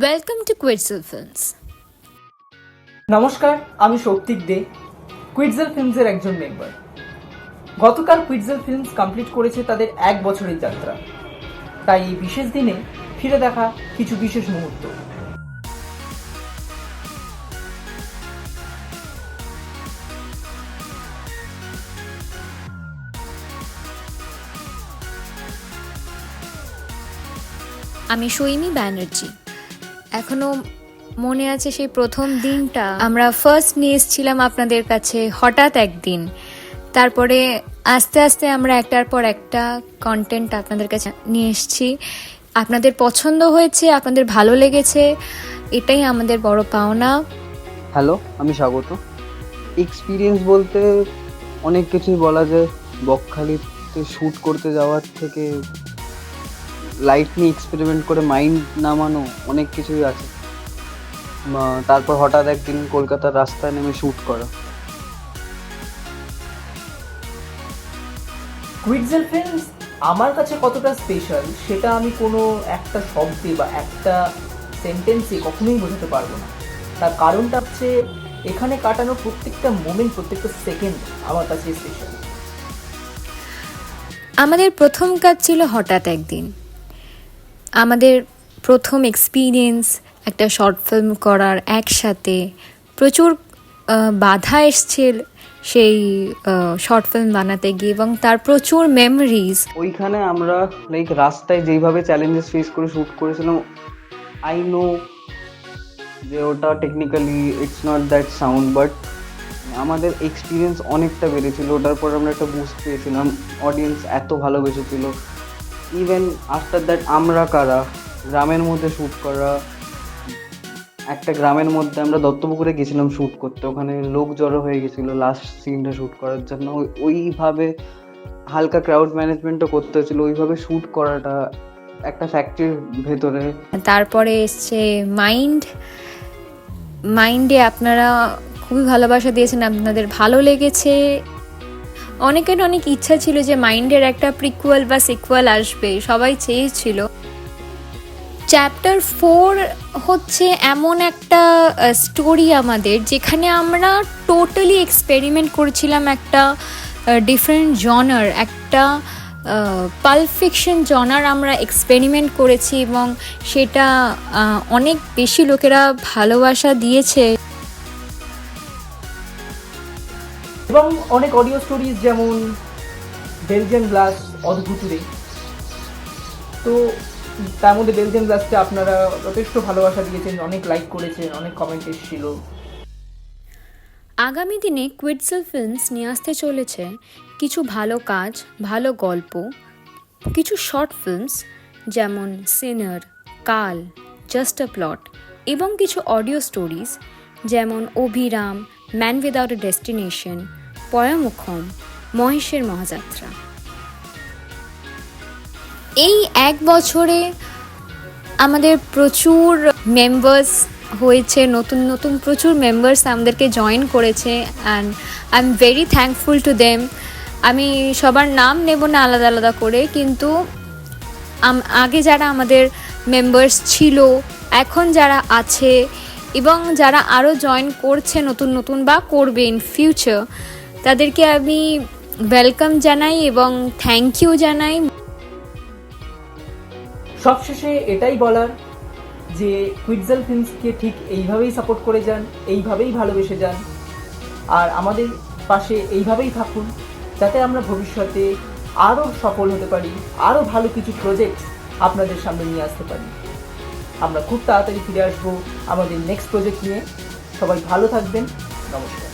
Welcome to Quetzal Films. নমস্কার, আমি শৌক্তিক দে, কুইটজেল ফিল্মসের একজন মেম্বার। গতকাল কুইটজেল ফিল্মস কমপ্লিট করেছে তাদের 1 বছরের যাত্রা। তাই এই বিশেষ দিনে ফিরে দেখা কিছু বিশেষ মুহূর্ত। আমি সৈমি ব্যানার্জি। এখনো মনে আছে সেই প্রথম দিনটা আমরা ফার্স্ট নিয়ে এসেছিলাম আপনাদের কাছে হঠাৎ একদিন। তারপরে আস্তে আস্তে আমরা একটার পর একটা কন্টেন্ট আপনাদের কাছে নিয়ে এসেছি। আপনাদের পছন্দ হয়েছে, আপনাদের ভালো লেগেছে, এটাই আমাদের বড় পাওনা। হ্যালো, আমি স্বাগত। এক্সপিরিয়েন্স বলতে অনেক কিছুই বলা যায়। বকখালিতে শ্যুট করতে যাওয়ার থেকে লাইট নিয়ে এক্সপেরিমেন্ট করে মাইন্ড নামানো অনেক কিছুই আছে। তারপর হঠাৎ একদিন কলকাতার রাস্তায় নেমে শ্যুট করা। কুইটজেল ফিল্মস আমার কাছে কতটা স্পেশাল সেটা আমি কোনো একটা শব্দে বা একটা সেন্টেন্সে কখনোই বোঝাতে পারবো না। তার কারণটা হচ্ছে এখানে কাটানো প্রত্যেকটা মোমেন্ট, প্রত্যেকটা সেকেন্ড আমার কাছে স্পেশাল। আমাদের প্রথম কাজ ছিল হঠাৎ একদিন। আমাদের প্রথম এক্সপিরিয়েন্স একটা শর্ট ফিল্ম করার, একসাথে প্রচুর বাধা এসছে সেই শর্ট ফিল্ম বানাতে গিয়ে, এবং তার প্রচুর মেমোরিজ। ওইখানে আমরা রাস্তায় যেইভাবে চ্যালেঞ্জেস ফেস করে শ্যুট করেছিলাম, আই নো যে ওটা technically it's not that sound, but আমাদের এক্সপিরিয়েন্স অনেকটা বেড়েছিল। ওটার পর আমরা একটা বুস্ট পেয়েছিলাম, অডিয়েন্স এত ভালোবেসেছিল। ইভেন আফটার দ্যাট আমরা কারা গ্রামের মধ্যে শ্যুট করা, একটা গ্রামের মধ্যে আমরা দত্তপুকুরে গেছিলাম শ্যুট করতে, ওখানে লোক জড়ো হয়ে গেছিলো লাস্ট সিনটা শ্যুট করার জন্য। ওইভাবে হালকা ক্রাউড ম্যানেজমেন্টও করতে হয়েছিল। ওইভাবে শ্যুট করাটা একটা ফ্যাক্টরির ভেতরে। তারপরে এসছে মাইন্ডে আপনারা খুবই ভালোবাসা দিয়েছেন, আপনাদের ভালো লেগেছে। অনেকের অনেক ইচ্ছা ছিল যে মাইন্ডের একটা প্রিকুয়াল বা সিকুয়াল আসবে, সবাই চেয়েছিল। চ্যাপ্টার 4 হচ্ছে এমন একটা স্টোরি আমাদের, যেখানে আমরা টোটালি এক্সপেরিমেন্ট করেছিলাম একটা ডিফারেন্ট জনার, একটা পাল্প ফিকশন জনার আমরা এক্সপেরিমেন্ট করেছি, এবং সেটা অনেক বেশি লোকেরা ভালোবাসা দিয়েছে। এবং অনেক অডিও স্টোরিজ, যেমন বেলজিয়ান গ্লাস, অদ্ভুতুরে। তো তার মধ্যে বেলজিয়ান গ্লাসটা আপনারা যথেষ্ট ভালোবাসা দিয়েছেন, অনেক লাইক করেছেন, অনেক কমেন্ট এসেছিল। আগামী দিনে কুইটজেল ফিল্মস নিয়ে আসতে চলেছে কিছু ভালো কাজ, ভালো গল্প, কিছু শর্ট ফিল্মস যেমন সিনার, কাল, জাস্ট আ প্লট, এবং কিছু অডিও স্টোরিজ যেমন অভিরাম, ম্যান উইদাউট এ ডেস্টিনেশন, পয়ামুখম, মহেশের মহাযাত্রা। এই 1 বছরে আমাদের প্রচুর মেম্বার্স হয়েছে, নতুন নতুন প্রচুর মেম্বার্স আমাদেরকে জয়েন করেছে, and I am very thankful to them. আমি সবার নাম নেব না আলাদা আলাদা করে, কিন্তু আগে যারা আমাদের মেম্বার্স ছিল, এখন যারা আছে, এবং যারা আরও জয়েন করছে নতুন নতুন বা করবে ইন ফিউচার, তাদেরকে আমি ওয়েলকাম জানাই এবং থ্যাংক ইউ জানাই। সবশেষে এটাই বলার যে কুইটজেল ফিল্মসকে ঠিক এইভাবেই সাপোর্ট করে যান, এইভাবেই ভালোবেসে যান, আর আমাদের পাশে এইভাবেই থাকুন, যাতে আমরা ভবিষ্যতে আরও সফল হতে পারি, আরও ভালো কিছু প্রজেক্ট আপনাদের সামনে নিয়ে আসতে পারি। আমরা খুব তাড়াতাড়ি ফিরে আসবো আমাদের নেক্সট প্রজেক্ট নিয়ে। সবাই ভালো থাকবেন। নমস্কার।